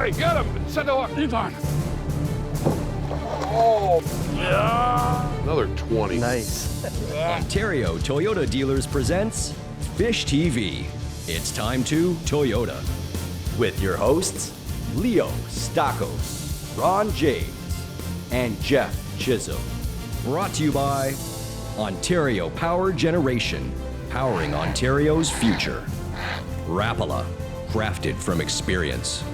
Hey, get him! Set the hook. He's on. Oh, yeah. Another 20. Nice. Ontario Toyota Dealers presents Fish TV. It's time to Toyota. With your hosts, Leo Stakos, Ron James, and Jeff Chisholm. Brought to you by Ontario Power Generation, powering Ontario's future. Rapala, crafted from experience.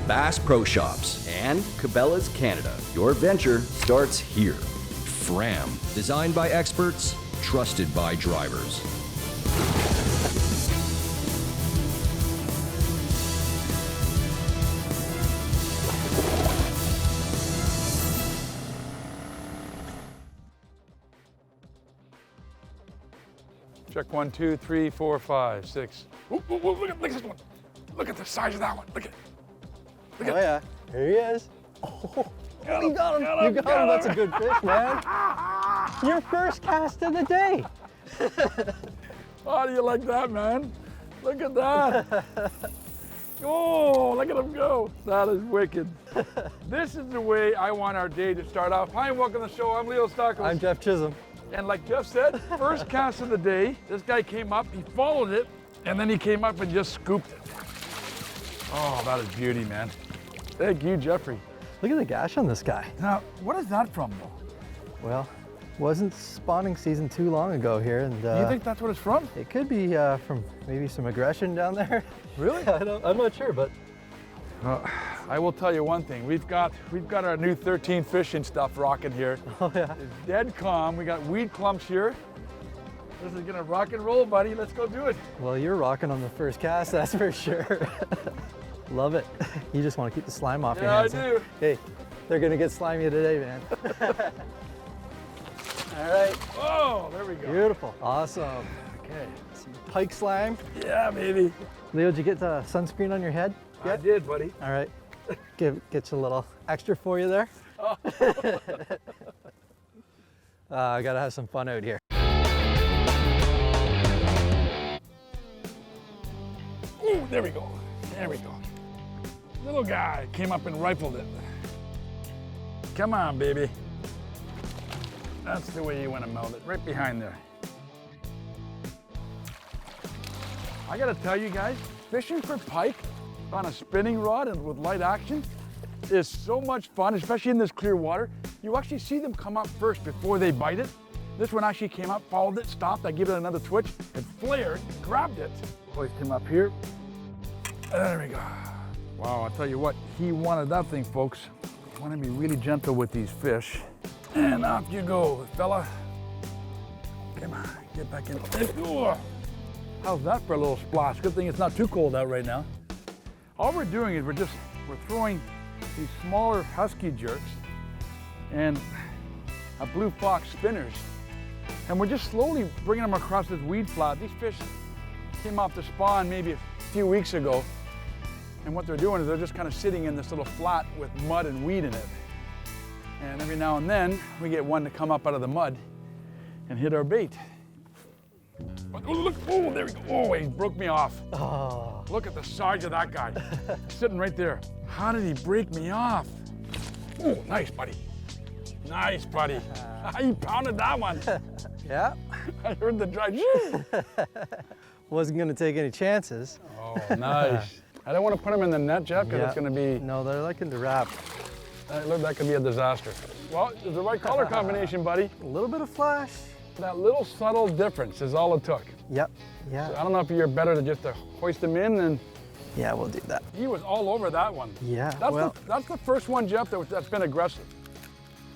Bass Pro Shops and Cabela's Canada. Your adventure starts here. Fram, designed by experts, trusted by drivers. Check 1, 2, 3, 4, 5, 6. Ooh, ooh, ooh, look at this one. Look at the size of that one. Look at. Oh yeah, here he is. Oh, you got him. You got him. That's a good fish, man. Your first cast of the day. How do you like that, man? Look at that. Oh, look at him go. That is wicked. This is the way I want our day to start off. Hi, and welcome to the show. I'm Leo Stakos. I'm Jeff Chisholm. And like Jeff said, first cast of the day, this guy came up, he followed it, and then he came up and just scooped it. Oh, that is beauty, man. Thank you, Jeffrey. Look at the gash on this guy. Now, what is that from, though? Well, wasn't spawning season too long ago here, and Do you think that's what it's from? it could be from maybe some aggression down there. Really? I'm not sure, but I will tell you one thing. We've got our new 13 fishing stuff rocking here. oh yeah. It's dead calm. We got weed clumps here. This is gonna rock and roll, buddy. Let's go do it. Well, you're rocking on the first cast, that's for sure. Love it. You just want to keep the slime off your Yeah, I hands. do. Hey, they're gonna get slimy today, man. All right. Oh, there we go. Beautiful. Awesome. Okay. Some pike slime. Yeah, baby. Leo, did you get the sunscreen on your head? I did, buddy. All right. Get you a little extra for you there. Oh. I gotta have some fun out here. Ooh, there we go. There we go. Little guy came up and rifled it. Come on, baby. That's the way you want to melt it, right behind there. I gotta tell you guys, fishing for pike on a spinning rod and with light action is so much fun, especially in this clear water. You actually see them come up first before they bite it. This one actually came up, followed it, stopped. I give it another twitch, it flared, grabbed it. Hoist him up here. There we go. Wow, I'll tell you what, he wanted that thing, folks. You want to be really gentle with these fish. And off you go, fella. Come on, get back in. Ooh. How's that for a little splash? Good thing it's not too cold out right now. All we're doing is we're throwing these smaller husky jerks and a blue fox spinners. And we're just slowly bringing them across this weed flat. These fish came off the spawn maybe a few weeks ago. And what they're doing is they're just kind of sitting in this little flat with mud and weed in it. And every now and then we get one to come up out of the mud and hit our bait. Oh, look, oh, there we go. Oh, he broke me off. Oh. Look at the size of that guy. Sitting right there. How did he break me off? Oh, nice, buddy. Nice, buddy. He pounded that one. Yeah. I heard the dry. Wasn't gonna take any chances. Oh, nice. I don't want to put him in the net, Jeff, because Yeah. it's going to be, No, they're liking to wrap. look, that could be a disaster. Well, it's the right color combination, buddy. A little bit of flash. That little subtle difference is all it took. Yep. Yeah. I don't know if you're better to just hoist him in, and Yeah, we'll do that. he was all over that one. Yeah. That's the first one, Jeff, that's been aggressive.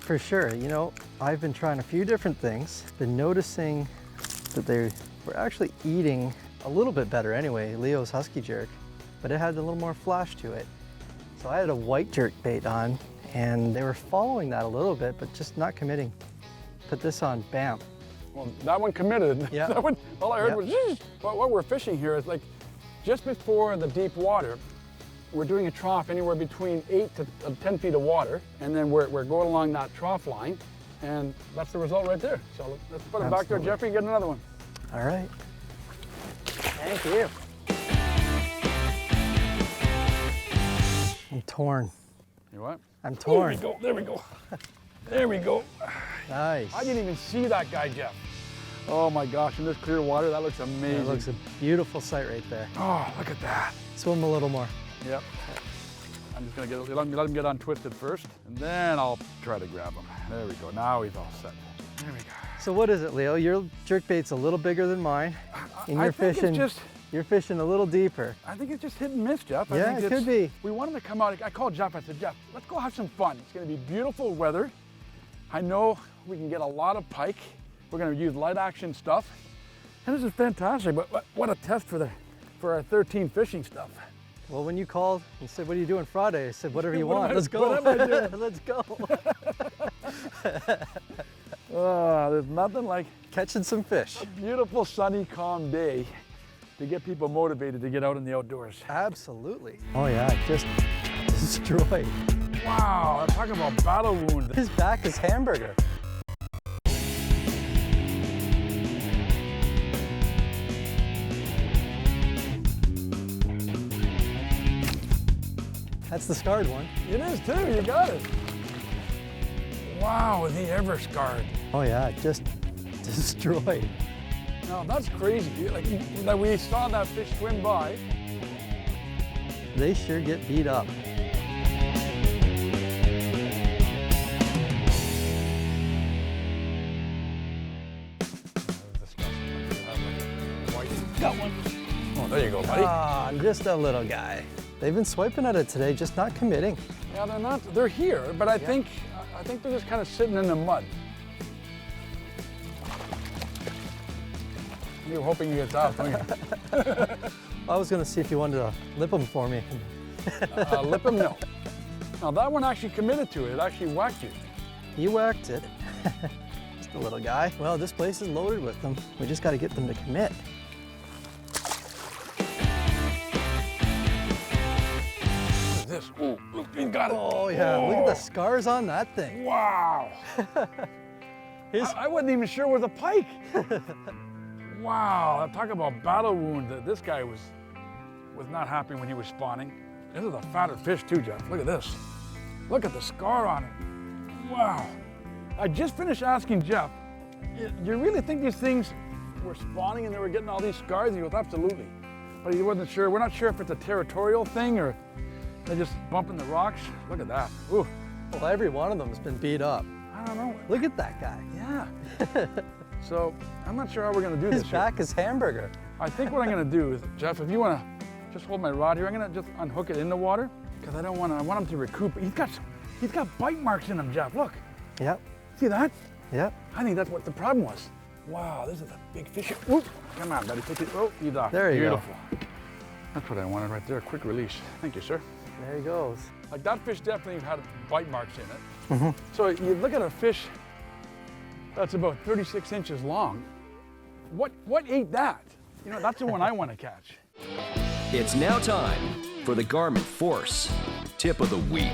For sure. You know, I've been trying a few different things. Been noticing that they were actually eating a little bit better anyway, Leo's husky jerk, but it had a little more flash to it. So I had a white jerk bait on, and they were following that a little bit, but just not committing. Put this on, bam. Well, that one committed. Yeah. That one, all I heard Yep. was, "Zzz." But what we're fishing here is like, just before the deep water, we're doing a trough anywhere between 8 to 10 feet of water, and then we're going along that trough line, and that's the result right there. So let's put it back there, Absolutely. Jeffrey, get another one. All right. Thank you. I'm torn. You what? I'm torn. There we go, there we go. There we go. Nice. I didn't even see that guy, Jeff. Oh my gosh, in this clear water, that looks amazing. That looks a beautiful sight right there. Oh, look at that. Swim a little more. Yep. I'm just gonna let him get untwisted first, and then I'll try to grab him. There we go, now he's all set. There we go. So what is it, Leo? Your jerkbait's a little bigger than mine, and I you're think it's fishing. just- You're fishing a little deeper. I think it's just hit and miss, Jeff. I Yeah, think it it's- could be. We wanted to come out. I called Jeff. I said, Jeff, let's go have some fun. It's going to be beautiful weather. I know we can get a lot of pike. We're going to use light action stuff. And this is fantastic. But what a test for our 13 fishing stuff. Well, when you called and said, what are you doing Friday? I said, whatever you What am want. I- Let's go. what am I doing? Let's go. There's nothing like Catching some fish. a beautiful, sunny, calm day to get people motivated to get out in the outdoors. Absolutely. Oh yeah, just destroyed. Wow, I'm talking about battle wound. His back is hamburger. That's the scarred one. It is too, you got it. Wow, is he ever scarred? Oh yeah, just destroyed. No, that's crazy. Like we saw that fish swim by. They sure get beat up. Got one. Oh, there you go, buddy. Ah, just a little guy. They've been swiping at it today, just not committing. Yeah, they're not. They're here, but I think they're just kind of sitting in the mud. You're hoping he gets out, don't you? I was gonna see if you wanted to lip them for me. Lip him, no. Now that one actually committed to it. It actually whacked you. You whacked it. Just a little guy. Well, this place is loaded with them. We just gotta get them to commit. What is this? Oh, look, he's got it. Oh yeah, look at the scars on that thing. Wow. I wasn't even sure it was a pike. Wow, talk about battle wound. This guy was not happy when he was spawning. This is a fatter fish too, Jeff. Look at this. Look at the scar on it. Wow. I just finished asking Jeff, you really think these things were spawning and they were getting all these scars? And he goes, absolutely. But he wasn't sure. We're not sure if it's a territorial thing or they're just bumping the rocks. Look at that. Ooh. Well, every one of them has been beat up. I don't know. Look at that guy. Yeah. So I'm not sure how we're gonna do His this. back is hamburger. I think what I'm gonna do is, Jeff, if you wanna just hold my rod here, I'm gonna just unhook it in the water because I want him to recoup. He's got bite marks in him, Jeff. Look, Yep, see that? yep. I think that's what the problem was. Wow, this is a big fish. Whoop. Come on, buddy, take it. Oh, he's off. There you go. Beautiful. That's what I wanted right there. Quick release. Thank you, sir. There he goes. Like that fish definitely had bite marks in it. So you look at a fish that's about 36 inches long. What ate that? You know, that's the one I want to catch. It's now time for the Garment Force Tip of the Week.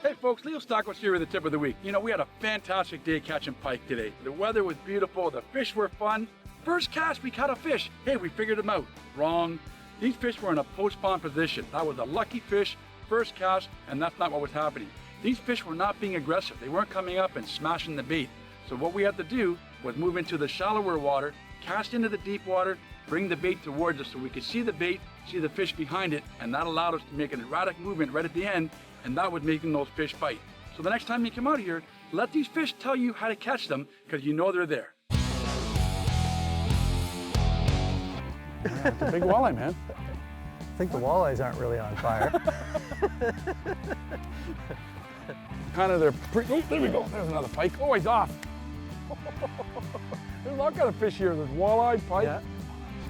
Hey folks, Leo Stockos here with the tip of the week. You know, we had a fantastic day catching pike today. The weather was beautiful, the fish were fun. First cast, we caught a fish. Hey, we figured them out. Wrong. These fish were in a post-spawn position. That was a lucky fish, first cast, and that's not what was happening. These fish were not being aggressive. They weren't coming up and smashing the bait. So what we had to do was move into the shallower water, cast into the deep water, bring the bait towards us so we could see the bait, see the fish behind it, and that allowed us to make an erratic movement right at the end, and that was making those fish bite. So the next time you come out here, let these fish tell you how to catch them, because you know they're there. Yeah, it's a big walleye, man. I think the walleyes aren't really on fire. Kind of oh, there we go. There's another pike. Oh, he's off. There's all kind of fish here. There's walleye, pike, Yeah.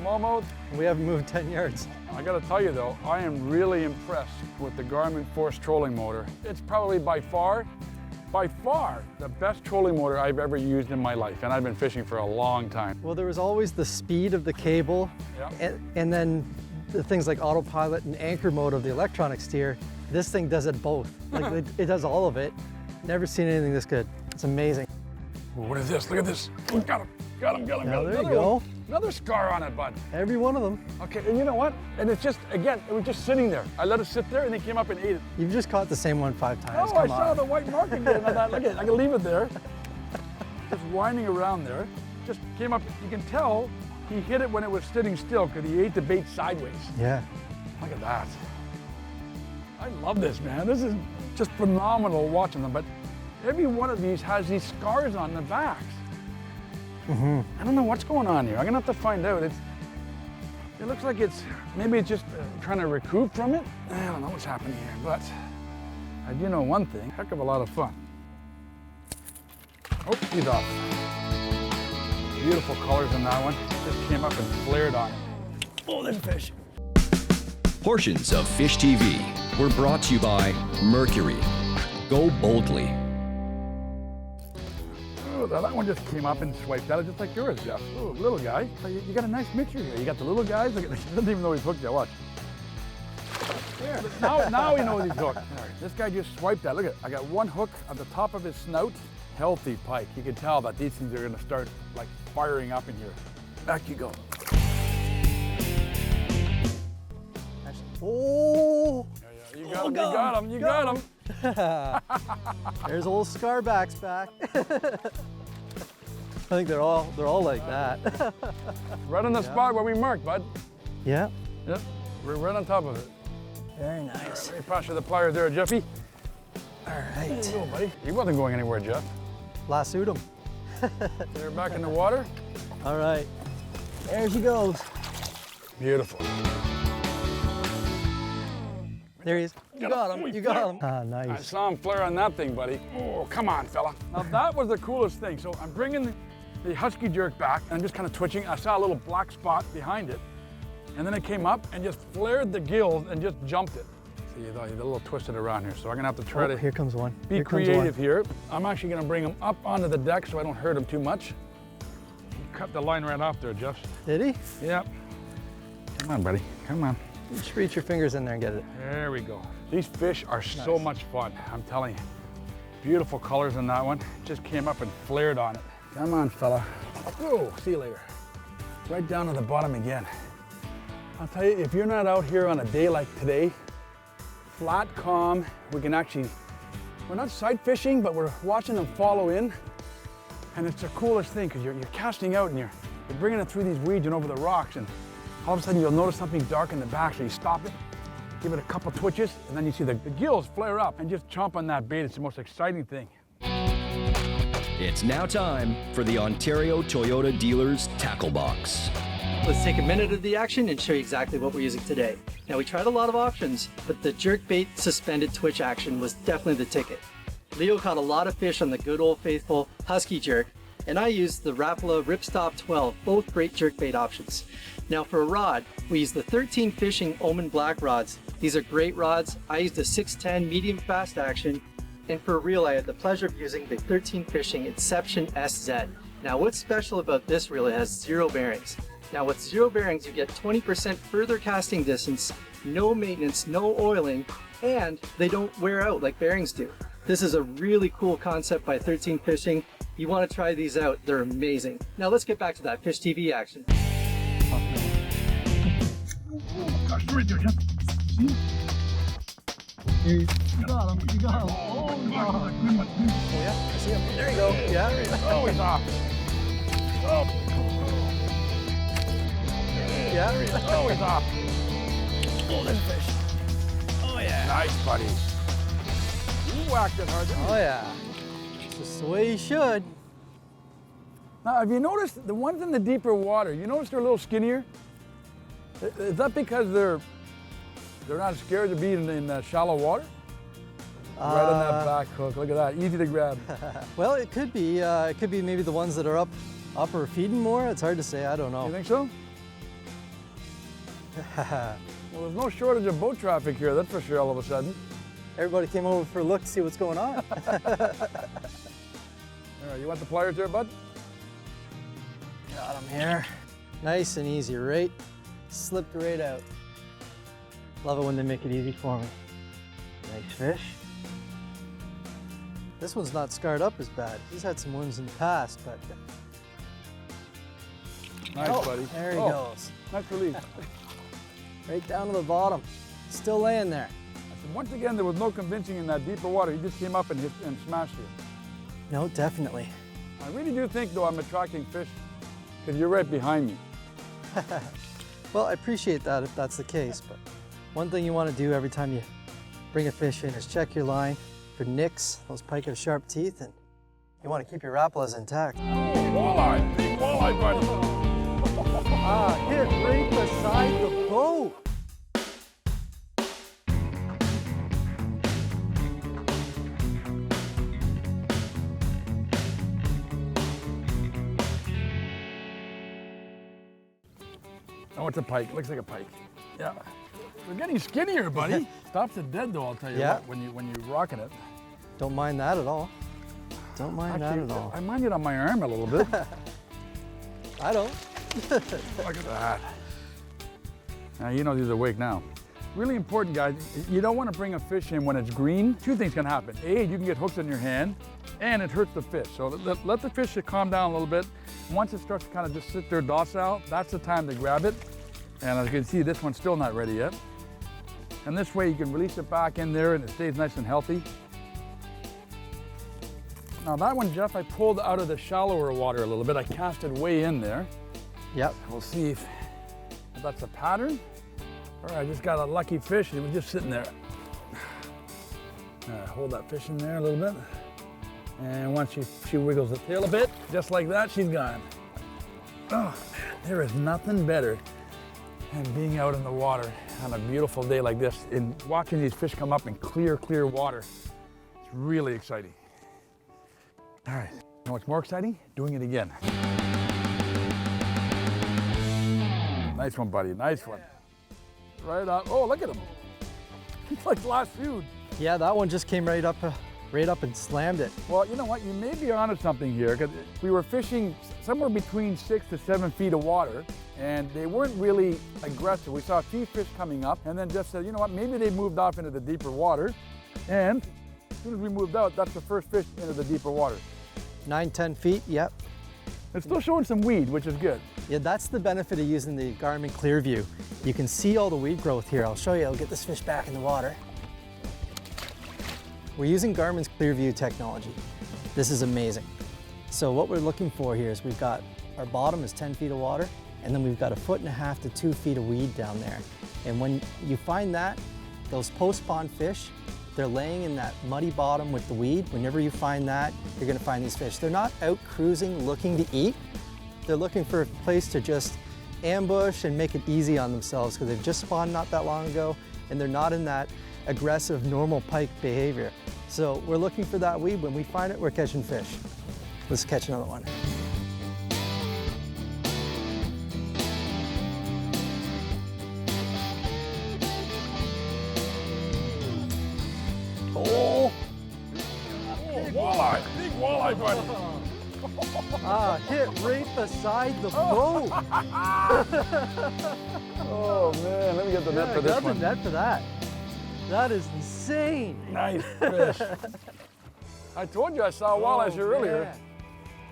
smallmouth. We haven't moved 10 yards. I gotta tell you though, I am really impressed with the Garmin Force trolling motor. It's probably by far the best trolling motor I've ever used in my life, and I've been fishing for a long time. Well, there was always the speed of the cable, Yeah. and then the things like autopilot and anchor mode of the electronic steer. This thing does it both. Like it does all of it. Never seen anything this good. It's amazing. Ooh, what is this? Look at this. Oh, got him. Now, there you go. Another scar on it, bud. Every one of them. Okay, and you know what? And it's just, again, it was just sitting there. I let it sit there and they came up and ate it. You've just caught the same one 5 times. Oh, I Come saw on. the white mark again. I thought, look at it, I can leave it there. Just winding around there. Just came up, you can tell he hit it when it was sitting still because he ate the bait sideways. Yeah. Look at that. I love this, man. This is just phenomenal watching them, but every one of these has these scars on the backs. I don't know what's going on here. I'm gonna have to find out. It looks like maybe it's just trying to recoup from it. I don't know what's happening here, but I do know one thing, heck of a lot of fun. Oh, he's off. Beautiful colors in that one. Just came up and flared on it. Oh, there's a fish. Portions of Fish TV were brought to you by Mercury. Go boldly. Oh, that one just came up and swiped at it just like yours, Jeff. Oh, little guy. You got a nice mixture here. You got the little guys. Look at, he doesn't even know he's hooked yet. Watch. There. Now he knows he's hooked. Right. This guy just swiped that. Look at, I got one hook at the top of his snout. Healthy pike. You can tell that these things are going to start like firing up in here. Back you go. Oh! Yeah, you got him. There's old Scarbacks back. I think they're all like that. Right on the spot where we marked, bud. Yeah. Yep, we're right on top of it. Very nice. Let me pass you the pliers there, Jeffy. All There you right. go, buddy. He wasn't going anywhere, Jeff. Lassoed him. They're back in the water. All right. There she goes. Beautiful. There he is. You got him. You got him. Ah, I nice. saw him flare on that thing, buddy. Oh, come on, fella. Now that was the coolest thing. So I'm bringing the husky jerk back and I'm just kind of twitching. I saw a little black spot behind it. And then it came up and just flared the gills and just jumped it. See, he's a little twisted around here. So I'm gonna have to try to Here comes one. be Here comes creative one. here. I'm actually gonna bring him up onto the deck so I don't hurt him too much. He cut the line right off there, Jeff. Did he? Yep. Come on, buddy, come on. Just reach your fingers in there and get it. There we go. These fish are so much fun, I'm telling you. Beautiful colors in that one. Just came up and flared on it. Come on, fella. Oh, see you later. Right down to the bottom again. I'll tell you, if you're not out here on a day like today, flat, calm, we can actually, we're not sight fishing, but we're watching them follow in. And it's the coolest thing because you're casting out and you're bringing it through these weeds and over the rocks, and all of a sudden you'll notice something dark in the back, so you stop it, give it a couple twitches, and then you see the gills flare up and just chomp on that bait. It's the most exciting thing. It's now time for the Ontario Toyota Dealers Tackle Box. Let's take a minute of the action and show you exactly what we're using today. Now, we tried a lot of options, but the jerkbait suspended twitch action was definitely the ticket. Leo caught a lot of fish on the good old faithful husky jerk, and I used the Rapala Ripstop 12, both great jerkbait options. Now for a rod, we used the 13 Fishing Omen Black rods. These are great rods. I used a 610 medium fast action, and for a reel, I had the pleasure of using the 13 Fishing Inception SZ. Now what's special about this reel, it has 0 bearings. Now with 0 bearings, you get 20% further casting distance, no maintenance, no oiling, and they don't wear out like bearings do. This is a really cool concept by 13 Fishing. You want to try these out, they're amazing. Now let's get back to that Fish TV action. Gosh, right there, Jeff. See? You got him, you got him. Oh, Good one. oh yeah, I see him. There you go. Yeah. Oh, he's off. Oh. Yeah. Oh, he's off. Oh, there's a fish. Oh, yeah. Nice, buddy. You whacked it hard, didn't you? Oh yeah. Just the way you should. Now, have you noticed the ones in the deeper water, you notice they're a little skinnier? Is that because they're not scared to be in shallow water? Right on that back hook. Look at that. Easy to grab. Well, it could be. It could be maybe the ones that are up or feeding more. It's hard to say. I don't know. You think so? Well, there's no shortage of boat traffic here, that's for sure, all of a sudden. Everybody came over for a look to see what's going on. All right, you want the pliers there, bud? Got him here. Nice and easy, right? Slipped right out. Love it when they make it easy for me. Nice fish. This one's not scarred up as bad. He's had some wounds in the past, but Nice, Oh, buddy. there he goes. Nice release. Right down to the bottom. Still laying there. Once again, there was no convincing in that deeper water. He just came up and smashed you. No, definitely. I really do think, though, I'm attracting fish because you're right behind me. Well, I appreciate that if that's the case, but one thing you want to do every time you bring a fish in is check your line for nicks. Those pike have sharp teeth, and you want to keep your rapalas intact. Walleye, big walleye, buddy. Hit right beside the boat. Oh, it's a pike. Looks like a pike. Yeah. We're getting skinnier, buddy. Stops it dead, though, I'll tell you what, when you're rocking it. Don't mind that at all. Don't mind that at all. I mind it on my arm a little bit. I don't. Look at that. Now, you know he's awake now. Really important, guys. You don't want to bring a fish in when it's green. Two things can happen. A, you can get hooks in your hand, and it hurts the fish. So let the fish calm down a little bit. Once it starts to kind of just sit there docile, that's the time to grab it. And as you can see, this one's still not ready yet. And this way you can release it back in there and it stays nice and healthy. Now that one, Jeff, I pulled out of the shallower water a little bit. I cast it way in there. Yep. We'll see if that's a pattern, or I just got a lucky fish and it was just sitting there. Hold that fish in there a little bit. And once she wiggles the tail a bit, just like that, she's gone. Oh, man, there is nothing better than being out in the water on a beautiful day like this and watching these fish come up in clear, clear water. It's really exciting. All right, you know what's more exciting? Doing it again. Nice one, buddy, nice one. Right up, oh, look at him. He's like lassoed. Yeah, that one just came right up and slammed it. Well, you know what? You may be onto something here, because we were fishing somewhere between 6 to 7 feet of water, and they weren't really aggressive. We saw a few fish coming up, and then just said, you know what? Maybe they moved off into the deeper water, and as soon as we moved out, that's the first fish into the deeper water. 9, 10 feet, yep. It's still showing some weed, which is good. Yeah, that's the benefit of using the Garmin Clearview. You can see all the weed growth here. I'll show you, I'll get this fish back in the water. We're using Garmin's Clearview technology. This is amazing. So what we're looking for here is we've got, our bottom is 10 feet of water, and then we've got 1.5 to 2 feet of weed down there. And when you find that, those post-spawn fish, they're laying in that muddy bottom with the weed. Whenever you find that, you're gonna find these fish. They're not out cruising looking to eat. They're looking for a place to just ambush and make it easy on themselves because they've just spawned not that long ago and they're not in that aggressive, normal pike behavior. So we're looking for that weed. When we find it, we're catching fish. Let's catch another one. Oh, walleye, big walleye, buddy. Hit right beside the boat. Oh man, let me get the net for this got one. the net for that. That is insane. Nice fish. I told you I saw a walleye here earlier. Yeah.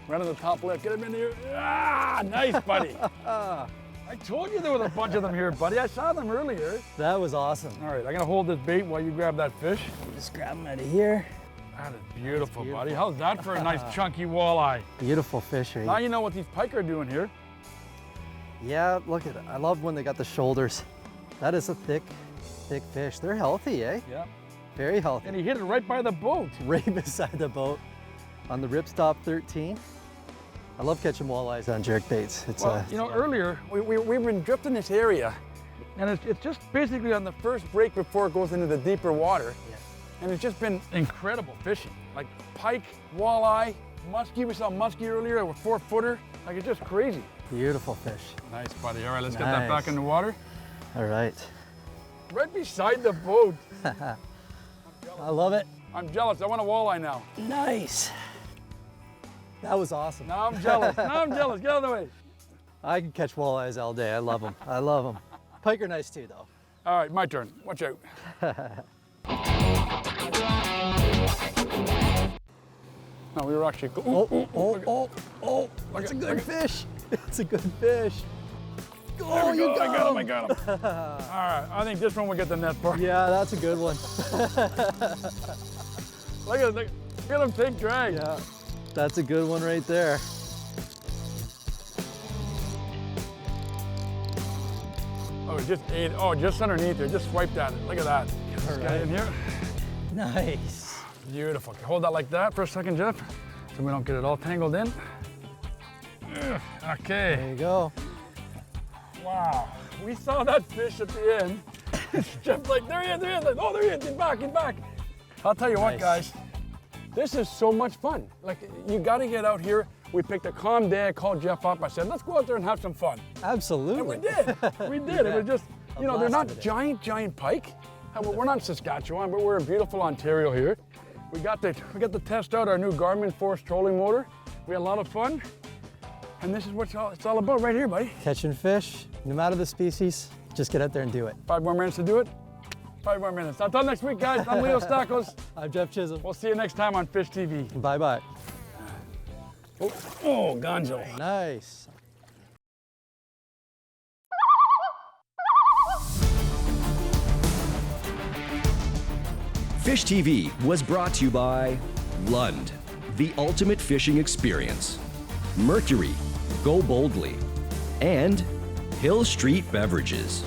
Right on the top left. Get him in here. Ah, nice, buddy. I told you there was a bunch of them here, buddy. I saw them earlier. That was awesome. All right, I'm gonna hold this bait while you grab that fish. Just grab them out of here. That is beautiful, buddy. How's that for a nice chunky walleye? Beautiful fishery. Now you know what these pike are doing here. Yeah, look at it. I love when they got the shoulders. That is a thick fish. They're healthy, eh? Yeah. Very healthy. And he hit it right by the boat. Right beside the boat on the Ripstop 13. I love catching walleyes on jerkbaits. It's Well, you know, earlier we've been drifting this area, and it's just basically on the first break before it goes into the deeper water. Yeah. And it's just been incredible fishing. Like pike, walleye, muskie. We saw muskie earlier, a 4-footer. Like it's just crazy. Beautiful fish. Nice, buddy. All right, let's get that back in the water. All right. Right beside the boat. I love it. I'm jealous. I want a walleye now. Nice. That was awesome. Now I'm jealous. Now I'm jealous. Get out of the way. I can catch walleyes all day. I love them. I love them. Pike are nice too, though. All right, my turn. Watch out. No, we were actually. It's a good fish. It's a good fish. Oh, you got him. I got him. All right, I think this one will get the net part. Yeah, that's a good one. Look at him take drag. Yeah, that's a good one right there. Oh, it just ate. Oh, just underneath there. Just swiped at it. Look at that. Get this guy in here. Nice. Beautiful. Hold that like that for a second, Jeff, so we don't get it all tangled in. Okay. There you go. Wow. We saw that fish at the end. Jeff, like, there he is, there he is. Oh, there he is. He's back. I'll tell you what, guys. This is so much fun. Like, you got to get out here. We picked a calm day. I called Jeff up. I said, let's go out there and have some fun. Absolutely. And we did. We did. It was just, you know, they're not blast giant pike. We're not in Saskatchewan, but we're in beautiful Ontario here. We got to test out our new Garmin Force trolling motor. We had a lot of fun. And this is what it's all about right here, buddy. Catching fish, no matter the species, just get out there and do it. 5 more minutes to do it. 5 more minutes. Until next week, guys. I'm Leo Stakos. I'm Jeff Chisholm. We'll see you next time on Fish TV. Bye-bye. Oh, Gonzo. Nice. Fish TV was brought to you by Lund, the ultimate fishing experience, Mercury, Go Boldly, and Hill Street Beverages.